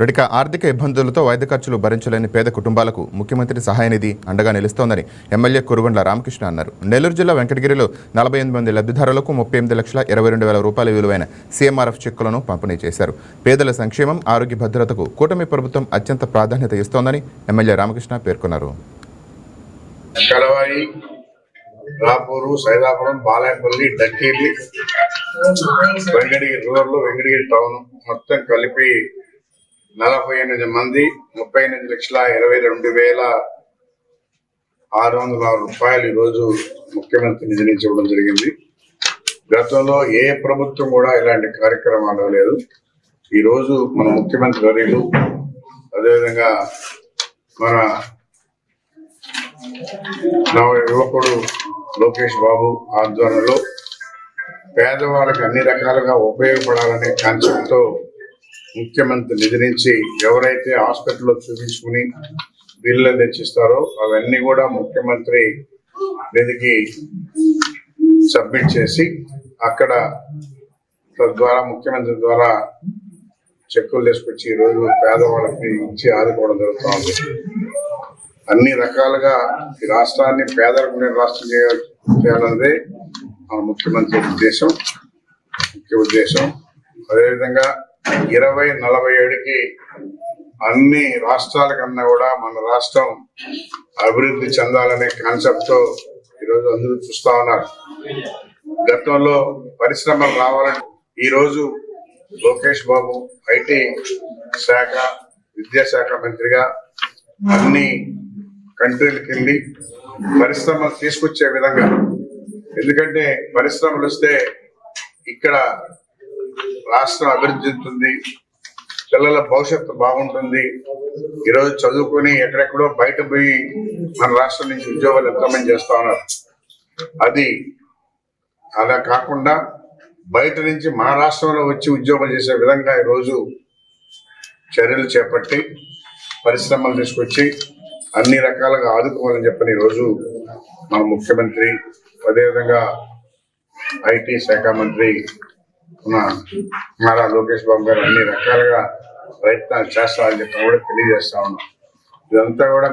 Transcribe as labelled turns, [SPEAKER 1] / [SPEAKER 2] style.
[SPEAKER 1] రొటిక ఆర్థిక ఇబ్బందులతో వైద్య ఖర్చులు భరించలేని పేద కుటుంబాలకు ముఖ్యమంత్రి సహాయ నిధి అండగా నిలుస్తోందని ఎమ్మెల్యే కురుగొండ్ల రామకృష్ణ అన్నారు. నెల్లూరు జిల్లా వెంకటగిరిలో 48 మంది లబ్ధిదారులకు 38,22,000 రూపాయల విలువైన సీఎంఆర్ఎఫ్ చెక్కులను పంపిణీ చేశారు. పేదల సంక్షేమం, ఆరోగ్య భద్రతకు కూటమి ప్రభుత్వం అత్యంత ప్రాధాన్యత ఇస్తోందని ఎమ్మెల్యే రామకృష్ణ పేర్కొన్నారు.
[SPEAKER 2] రాపూరు, సైదాపురం, బాలాయపల్లి, డక్కేలి, వెంకటగిరి రూరల్, వెంకటగిరి టౌన్ మొత్తం కలిపి 48 మంది 38,22,606 రూపాయలు ఈరోజు ముఖ్యమంత్రి నిధి నుంచి ఇవ్వడం జరిగింది. గతంలో ఏ ప్రభుత్వం కూడా ఇలాంటి కార్యక్రమాలు లేదు. ఈరోజు మన ముఖ్యమంత్రి వర్యులు, అదేవిధంగా మన నవ యువకుడు లోకేష్ బాబు ఆధ్వర్యంలో పేదవాళ్ళకి అన్ని రకాలుగా ఉపయోగపడాలనే కాన్సెప్ట్ తో ముఖ్యమంత్రి నిధి నుంచి ఎవరైతే హాస్పిటల్లో చూపించుకుని బిల్లు తెచ్చిస్తారో అవన్నీ కూడా ముఖ్యమంత్రి నిధికి సబ్మిట్ చేసి అక్కడ తద్వారా ముఖ్యమంత్రి ద్వారా చెక్కులు తీసుకొచ్చి ఈరోజు పేదవాళ్ళకి ఇచ్చి ఆదుకోవడం జరుగుతుంది. అన్ని రకాలుగా ఈ రాష్ట్రాన్ని పేదరికం రాష్ట్రం చేయాలన్నదే మన ముఖ్యమంత్రి ముఖ్య ఉద్దేశం. అదేవిధంగా 2047కి అన్ని రాష్ట్రాల కన్నా కూడా మన రాష్ట్రం అభివృద్ధి చెందాలనే కాన్సెప్ట్ తో ఈరోజు అందరూ చూస్తా ఉన్నారు. గతంలో పరిశ్రమలు రావాలని ఈరోజు లోకేష్ బాబు ఐటీ శాఖ, విద్యాశాఖ మంత్రిగా అన్ని కంట్రీలకు వెళ్ళి పరిశ్రమలు తీసుకొచ్చే విధంగా, ఎందుకంటే పరిశ్రమలు వస్తే ఇక్కడ రాష్ట్రం అభివృద్ధి చెందుతుంది, పిల్లల భవిష్యత్తు బాగుంటుంది. ఈరోజు చదువుకొని ఎక్కడెక్కడో బయట పోయి మన రాష్ట్రం నుంచి ఉద్యోగాలు ఎంతమంది చేస్తా ఉన్నారు. అది అలా కాకుండా బయట నుంచి మన రాష్ట్రంలో వచ్చి ఉద్యోగాలు చేసే విధంగా ఈరోజు చర్యలు చేపట్టి పరిశ్రమలు తీసుకొచ్చి అన్ని రకాలుగా ఆదుకోవాలని చెప్పని ఈరోజు మన ముఖ్యమంత్రి, అదేవిధంగా ఐటీ శాఖ మంత్రి నారా లోకేష్ బాబు గారు అన్ని రకాలుగా ప్రయత్నాలు చేస్తారని చెప్పి కూడా తెలియజేస్తా ఉన్నాం. ఇదంతా కూడా